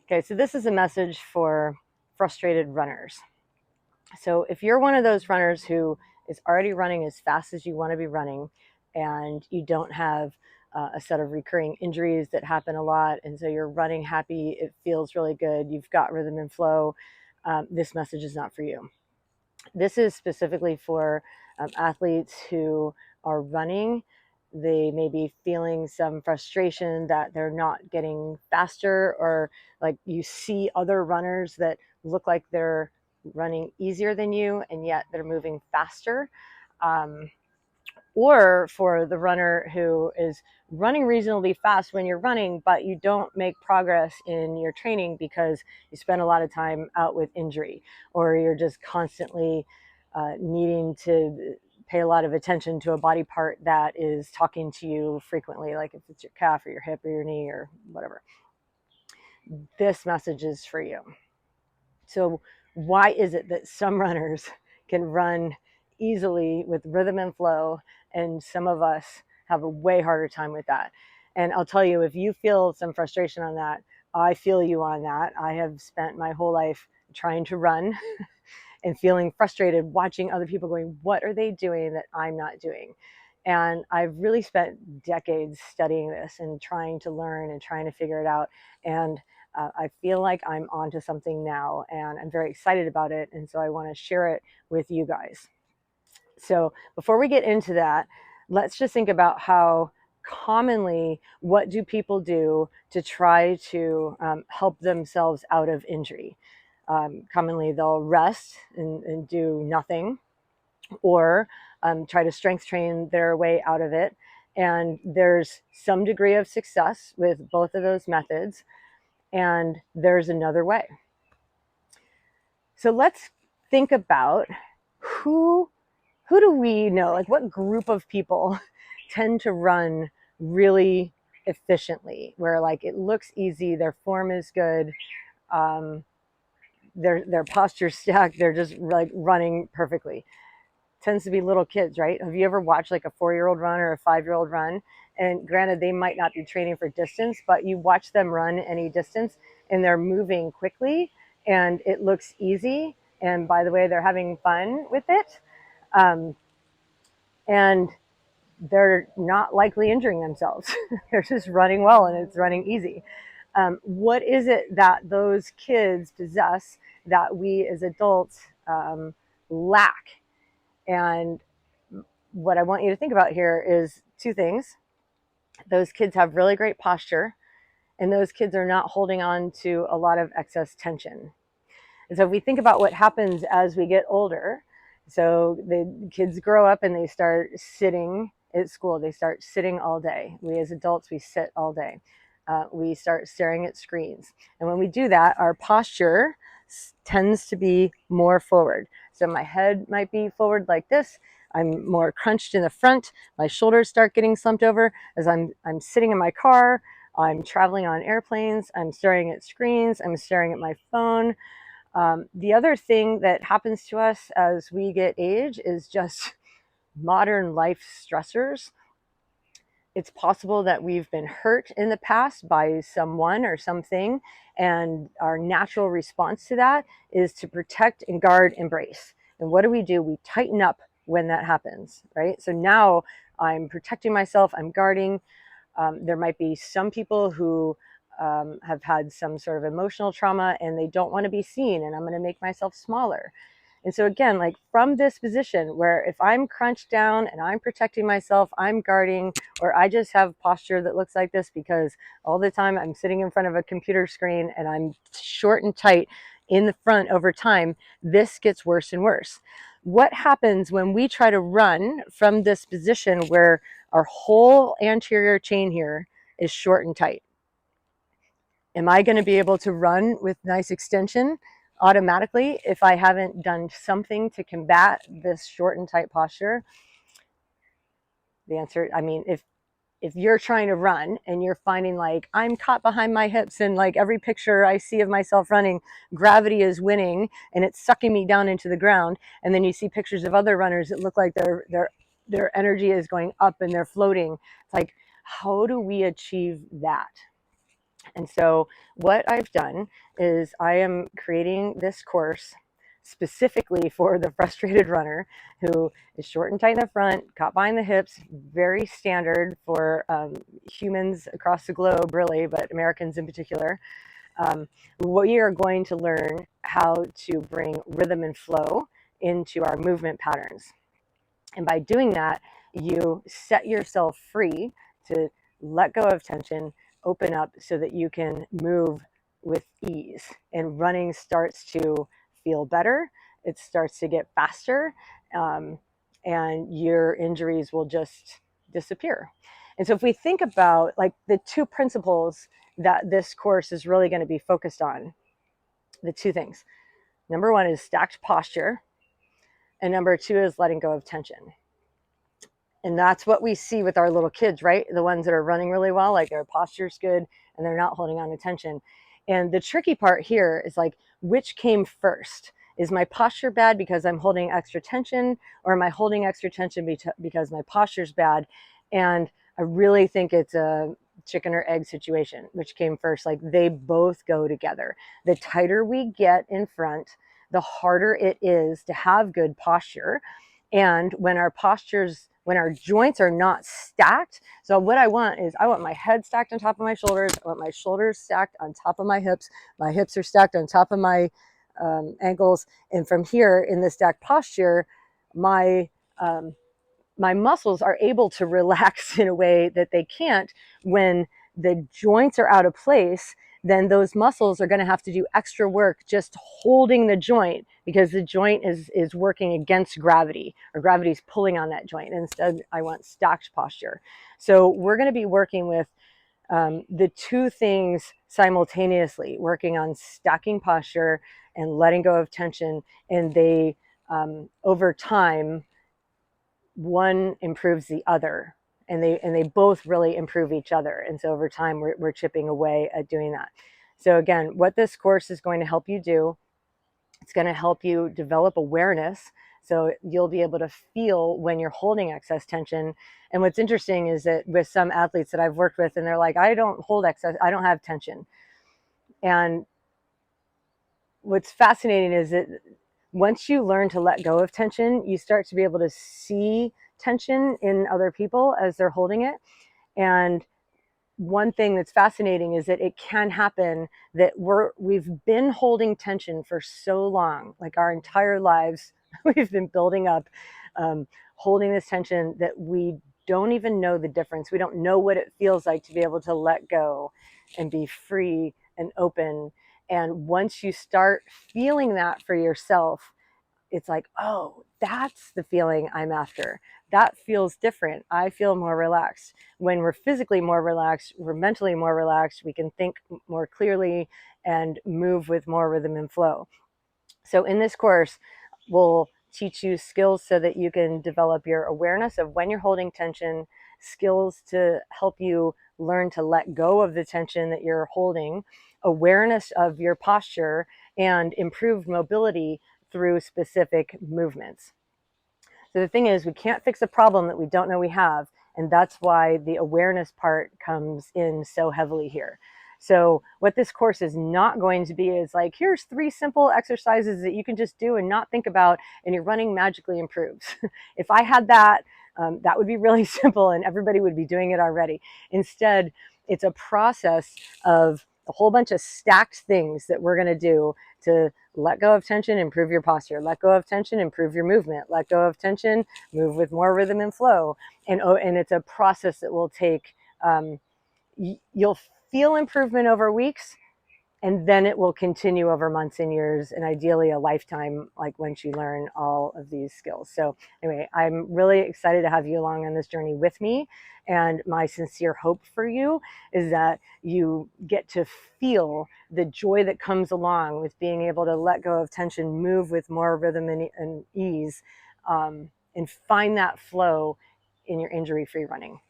Okay, so this is a message for frustrated runners. So if you're one of those runners who is already running as fast as you want to be running, and you don't have a set of recurring injuries that happen a lot, and so you're running happy, it feels really good, you've got rhythm and flow, this message is not for you. This is specifically for athletes who are running. They may be feeling some frustration that they're not getting faster, or like you see other runners that look like they're running easier than you and yet they're moving faster. Or for the runner who is running reasonably fast when you're running, but you don't make progress in your training because you spend a lot of time out with injury, or you're just constantly needing to pay a lot of attention to a body part that is talking to you frequently, like if it's your calf or your hip or your knee or whatever. This message is for you. So why is it that some runners can run easily with rhythm and flow, and some of us have a way harder time with that? And I'll tell you, if you feel some frustration on that, I feel you on that. I have spent my whole life trying to run and feeling frustrated watching other people going, what are they doing that I'm not doing? And I've really spent decades studying this and trying to learn and trying to figure it out. And I feel like I'm onto something now, and I'm very excited about it. And so I want to share it with you guys. So before we get into that, let's just think about how commonly, what do people do to try to help themselves out of injury? Commonly, they'll rest and do nothing, or try to strength train their way out of it. And there's some degree of success with both of those methods. And there's another way. So let's think about who do we know? Like, what group of people tend to run really efficiently, where like it looks easy, their form is good, their posture's stacked, they're just like running perfectly? Tends to be little kids, right? Have you ever watched like a 4-year-old run or a 5-year-old run? And granted, they might not be training for distance, but you watch them run any distance and they're moving quickly and it looks easy. And by the way, they're having fun with it. Um, and they're not likely injuring themselves. They're just running well and it's running easy. What is it that those kids possess that we as adults lack? And what I want you to think about here is two things. Those kids have really great posture, and those kids are not holding on to a lot of excess tension. And so if we think about what happens as we get older, so the kids grow up and they start sitting at school, they start sitting all day. We as adults, we sit all day. We start staring at screens. And when we do that, our posture tends to be more forward. So my head might be forward like this. I'm more crunched in the front. My shoulders start getting slumped over as I'm sitting in my car. I'm traveling on airplanes. I'm staring at screens. I'm staring at my phone. The other thing that happens to us as we get age is just modern life stressors. It's possible that we've been hurt in the past by someone or something, and our natural response to that is to protect and guard, embrace. And what do? We tighten up when that happens, right? So now I'm protecting myself, I'm guarding. There might be some people who have had some sort of emotional trauma and they don't want to be seen, and I'm going to make myself smaller. And so again, like from this position where if I'm crunched down and I'm protecting myself, I'm guarding, or I just have posture that looks like this because all the time I'm sitting in front of a computer screen and I'm short and tight in the front over time, this gets worse and worse. What happens when we try to run from this position where our whole anterior chain here is short and tight? Am I going to be able to run with nice extension automatically if I haven't done something to combat this short and tight posture? The answer, I mean, if you're trying to run and you're finding like I'm caught behind my hips and like every picture I see of myself running, gravity is winning and it's sucking me down into the ground, and then you see pictures of other runners that look like their energy is going up and they're floating, it's like, how do we achieve that? And so what I've done is I am creating this course specifically for the frustrated runner who is short and tight in the front, caught behind the hips, very standard for humans across the globe, really, but Americans in particular. We are going to learn how to bring rhythm and flow into our movement patterns. And by doing that, you set yourself free to let go of tension, open up so that you can move with ease. And running starts to feel better, it starts to get faster, and your injuries will just disappear. And so, if we think about like the two principles that this course is really going to be focused on, the two things. Number one is stacked posture, and number two is letting go of tension. And that's what we see with our little kids, right? The ones that are running really well, like their posture's good and they're not holding on to tension. And the tricky part here is like, which came first? Is my posture bad because I'm holding extra tension, or am I holding extra tension because my posture's bad? And I really think it's a chicken or egg situation, which came first. Like they both go together. The tighter we get in front, the harder it is to have good posture. And when our joints are not stacked, so what I want is I want my head stacked on top of my shoulders. I want my shoulders stacked on top of my hips. My hips are stacked on top of my ankles. And from here in the stacked posture, my muscles are able to relax in a way that they can't when the joints are out of place. Then those muscles are going to have to do extra work just holding the joint, because the joint is working against gravity, or gravity is pulling on that joint. And instead, I want stacked posture. So we're going to be working with the two things simultaneously, working on stacking posture and letting go of tension. And they, over time, one improves the other, and they both really improve each other. And so over time, we're chipping away at doing that. So again, what this course is going to help you do, it's going to help you develop awareness. So you'll be able to feel when you're holding excess tension. And what's interesting is that with some athletes that I've worked with, and they're like, I don't hold excess, I don't have tension. And what's fascinating is that once you learn to let go of tension, you start to be able to see tension in other people as they're holding it. And one thing that's fascinating is that it can happen that we've been holding tension for so long, like our entire lives, we've been building up, holding this tension, that we don't even know the difference. We don't know what it feels like to be able to let go and be free and open. And once you start feeling that for yourself, it's like, oh, that's the feeling I'm after. That feels different. I feel more relaxed. When we're physically more relaxed, we're mentally more relaxed. We can think more clearly and move with more rhythm and flow. So in this course, we'll teach you skills so that you can develop your awareness of when you're holding tension, skills to help you learn to let go of the tension that you're holding, awareness of your posture, and improved mobility through specific movements. So the thing is, we can't fix a problem that we don't know we have. And that's why the awareness part comes in so heavily here. So what this course is not going to be is like, here's 3 simple exercises that you can just do and not think about, and your running magically improves. If I had that, that would be really simple and everybody would be doing it already. Instead, it's a process of a whole bunch of stacked things that we're going to do to let go of tension, improve your posture, let go of tension, improve your movement, let go of tension, move with more rhythm and flow. And it's a process that will take, you'll feel improvement over weeks, and then it will continue over months and years, and ideally a lifetime, like once you learn all of these skills. So anyway, I'm really excited to have you along on this journey with me. And my sincere hope for you is that you get to feel the joy that comes along with being able to let go of tension, move with more rhythm and ease, and find that flow in your injury-free running.